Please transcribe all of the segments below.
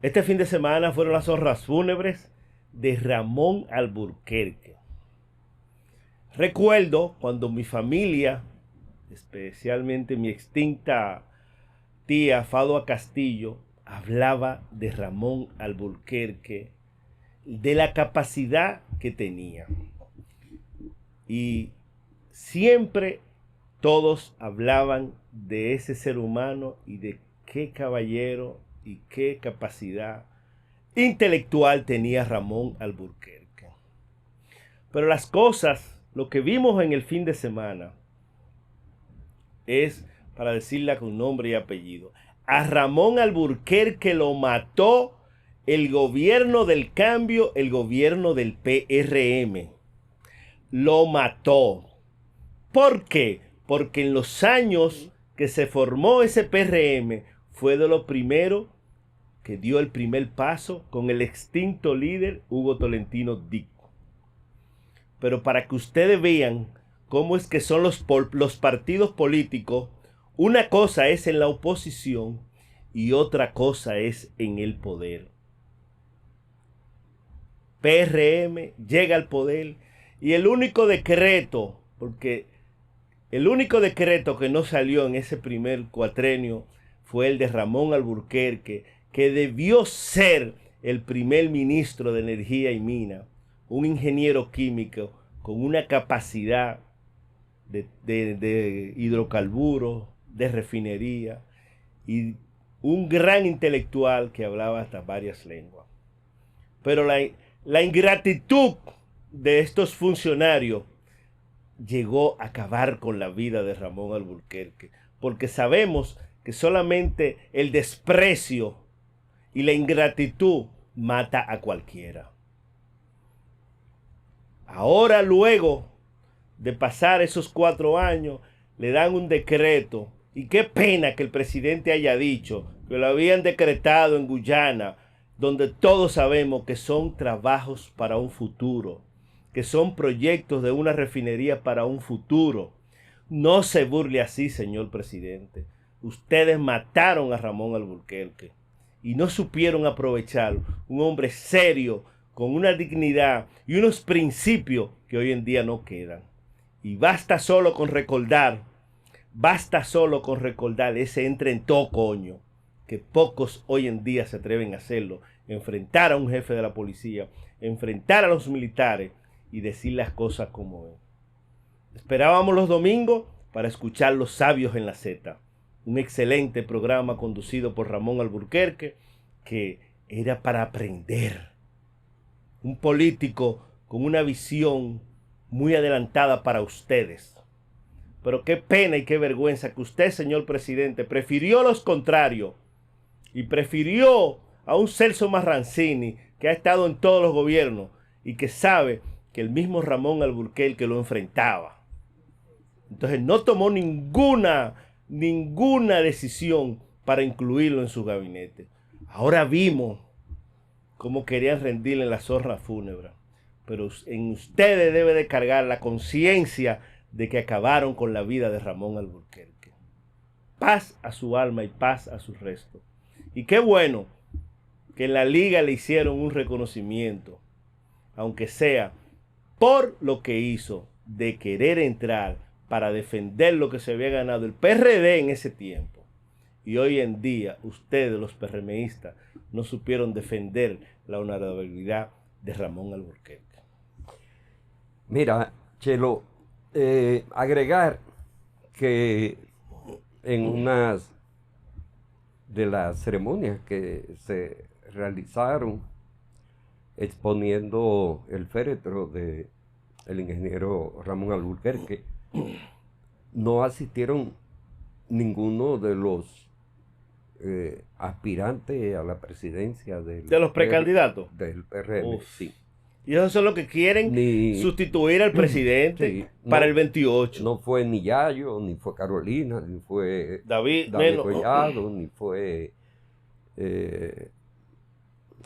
Este fin de semana fueron las honras fúnebres de Ramón Alburquerque. Recuerdo cuando mi familia, especialmente mi extinta tía Fadua Castillo, hablaba de Ramón Alburquerque, de la capacidad que tenía. Y siempre todos hablaban de ese ser humano y de qué caballero y qué capacidad intelectual tenía Ramón Alburquerque. Pero las cosas, lo que vimos en el fin de semana, es, para decirla con nombre y apellido, a Ramón Alburquerque lo mató el gobierno del cambio, el gobierno del PRM. Lo mató. ¿Por qué? Porque en los años que se formó ese PRM fue de lo primero que dio el primer paso con el extinto líder Hugo Tolentino Dico. Pero para que ustedes vean cómo es que son los partidos políticos, una cosa es en la oposición y otra cosa es en el poder. PRM llega al poder y el único decreto, porque el único decreto que no salió en ese primer cuatrenio fue el de Ramón Alburquerque, que debió ser el primer ministro de Energía y Mina, un ingeniero químico con una capacidad de hidrocarburos, de refinería y un gran intelectual que hablaba hasta varias lenguas. Pero la ingratitud de estos funcionarios llegó a acabar con la vida de Ramón Alburquerque, porque sabemos que solamente el desprecio y la ingratitud mata a cualquiera. Ahora, luego de pasar esos 4 años, le dan un decreto. Y qué pena que el presidente haya dicho que lo habían decretado en Guyana, donde todos sabemos que son trabajos para un futuro, que son proyectos de una refinería para un futuro. No se burle así, señor presidente. Ustedes mataron a Ramón Alburquerque y no supieron aprovechar un hombre serio, con una dignidad y unos principios que hoy en día no quedan. Y basta solo con recordar ese entre en todo coño, que pocos hoy en día se atreven a hacerlo, enfrentar a un jefe de la policía, enfrentar a los militares y decir las cosas como es. Esperábamos los domingos para escuchar Los Sabios en la Z, un excelente programa conducido por Ramón Alburquerque, que era para aprender. Un político con una visión muy adelantada para ustedes. Pero qué pena y qué vergüenza que usted, señor presidente, prefirió los contrarios y prefirió a un Celso Marrancini que ha estado en todos los gobiernos y que sabe que el mismo Ramón Alburquerque lo enfrentaba. Entonces no tomó ninguna decisión para incluirlo en su gabinete. Ahora vimos cómo querían rendirle las honras fúnebres. Pero en ustedes debe de cargar la conciencia de que acabaron con la vida de Ramón Alburquerque. Paz a su alma y paz a su resto. Y qué bueno que en la liga le hicieron un reconocimiento, aunque sea por lo que hizo de querer entrar para defender lo que se había ganado el PRD en ese tiempo. Y hoy en día ustedes, los PRMistas, no supieron defender la honorabilidad de Ramón Alburquerque. Mira, Chelo, agregar que en unas de las ceremonias que se realizaron exponiendo el féretro del ingeniero Ramón Alburquerque, no asistieron ninguno de los aspirantes a la presidencia de los precandidatos del PRM. Sí. Y eso es lo que quieren, sustituir al presidente, sí, para el 28. No fue ni Yayo, ni fue Carolina, ni fue David Collado, ni fue...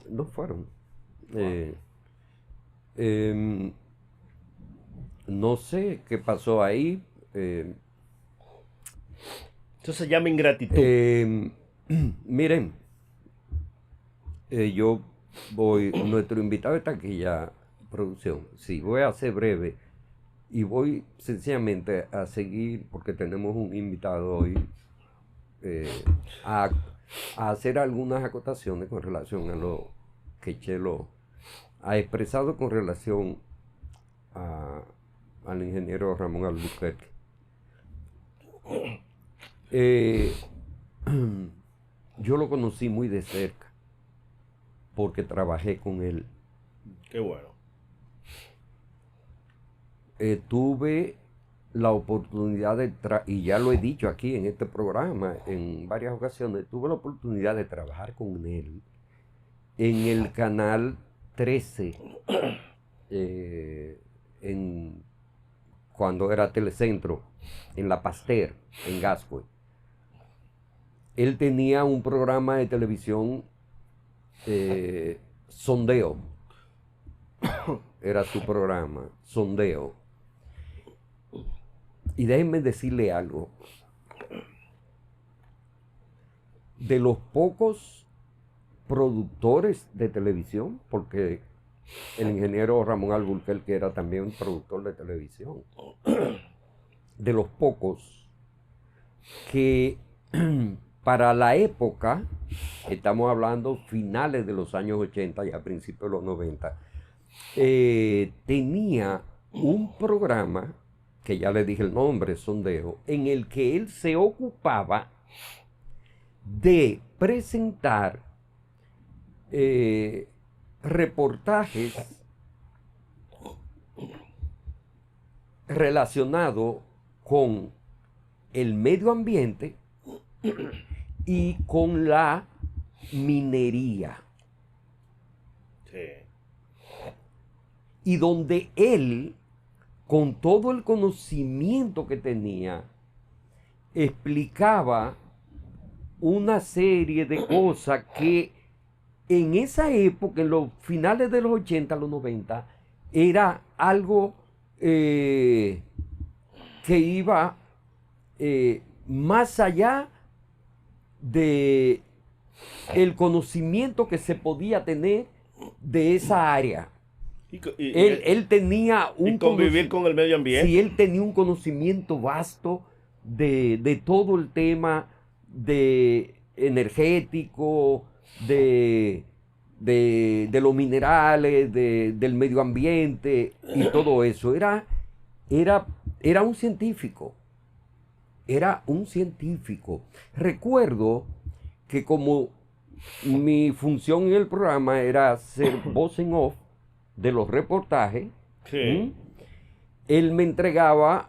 no fueron. No sé qué pasó ahí. Eso se llama ingratitud. Miren, Yo voy, nuestro invitado está aquí ya, producción. Sí, voy a ser breve y voy sencillamente a seguir, porque tenemos un invitado hoy, eh, a, a hacer algunas acotaciones con relación a lo que Chelo ha expresado con relación a- al ingeniero Ramón Albuquerque. Eh, yo lo conocí muy de cerca porque trabajé con él. Qué bueno. Tuve la oportunidad y ya lo he dicho aquí en este programa en varias ocasiones, tuve la oportunidad de trabajar con él en el canal 13, en, cuando era Telecentro, en La Pasteur, en Gascue. Él tenía un programa de televisión, Sondeo, era su programa, Sondeo. Y déjenme decirle algo. De los pocos productores de televisión, porque el ingeniero Ramón Albuquerque era también productor de televisión, de los pocos que para la época, estamos hablando finales de los años 80 y a principios de los 90, tenía un programa, que ya le dije el nombre, Sondeo, en el que él se ocupaba de presentar reportajes relacionados con el medio ambiente y con la minería. Sí. Y donde él, con todo el conocimiento que tenía, explicaba una serie de cosas que en esa época, en los finales de los 80, los 90, era algo que iba más allá de el conocimiento que se podía tener de esa área. Él tenía un convivir con el medio ambiente. Sí, él tenía un conocimiento vasto de todo el tema de energético, de los minerales, del medio ambiente y todo eso. Era un científico. Era un científico. Recuerdo que como mi función en el programa era ser voz en off de los reportajes, Sí. él me entregaba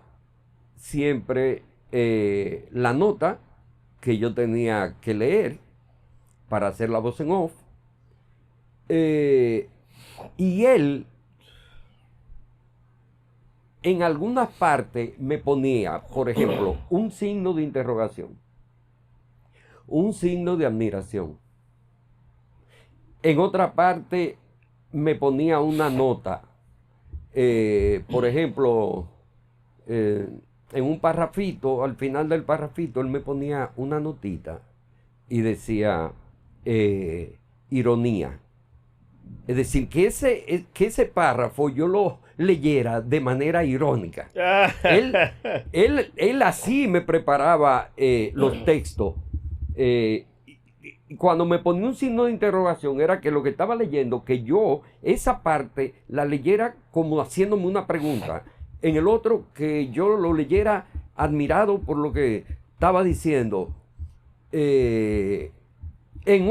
siempre la nota que yo tenía que leer para hacer la voz en off. Y él en algunas partes me ponía, por ejemplo, un signo de interrogación, un signo de admiración. En otra parte me ponía una nota. Por ejemplo, en un parrafito, al final del parrafito, él me ponía una notita y decía ironía. Es decir, que ese párrafo yo lo leyera de manera irónica. Él así me preparaba los textos. Y cuando me ponía un signo de interrogación era que lo que estaba leyendo, que yo esa parte la leyera como haciéndome una pregunta. En el otro, que yo lo leyera admirado por lo que estaba diciendo. En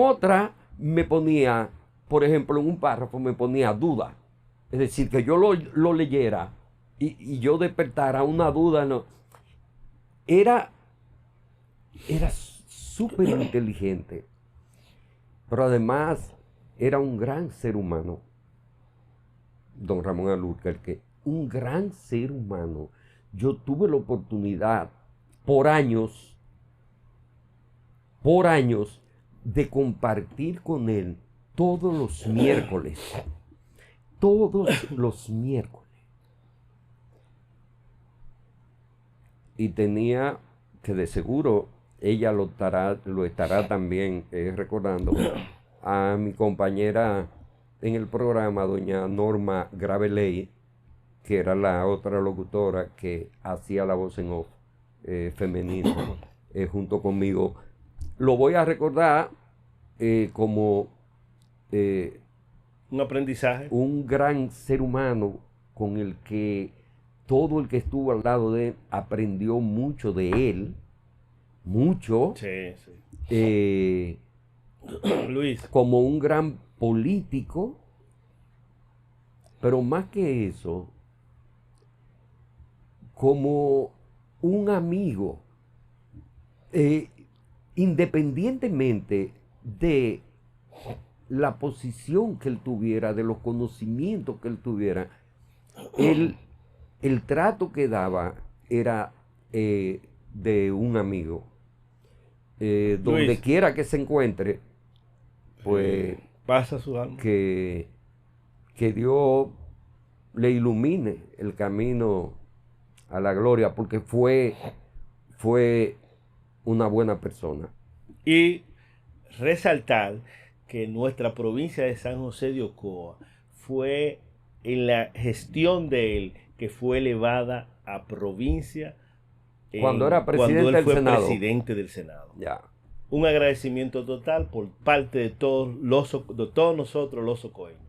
otra me ponía, por ejemplo, en un párrafo me ponía duda. Es decir, que yo lo leyera y yo despertara una duda. No. Era súper inteligente. Pero además era un gran ser humano, don Ramón Albuquerque, un gran ser humano. Yo tuve la oportunidad por años, de compartir con él todos los miércoles. Todos los miércoles. Y tenía que de seguro ella lo estará también recordando. a mi compañera en el programa, doña Norma Graveley, que era la otra locutora que hacía la voz en off femenina, junto conmigo. Lo voy a recordar como Un aprendizaje. un gran ser humano con el que todo el que estuvo al lado de él aprendió mucho de él, mucho, Sí, sí. Luis, como un gran político, pero más que eso, como un amigo, independientemente de la posición que él tuviera, de los conocimientos que él tuviera, el trato que daba era de un amigo. Donde Luis. quiera que se encuentre, pues pasa su alma. que Dios le ilumine el camino a la gloria, porque fue una buena persona. Y resaltar que nuestra provincia de San José de Ocoa fue en la gestión de él que fue elevada a provincia Cuando era presidente cuando él del fue Senado. presidente del Senado. Ya. Un agradecimiento total por parte de todos nosotros los ocoeños.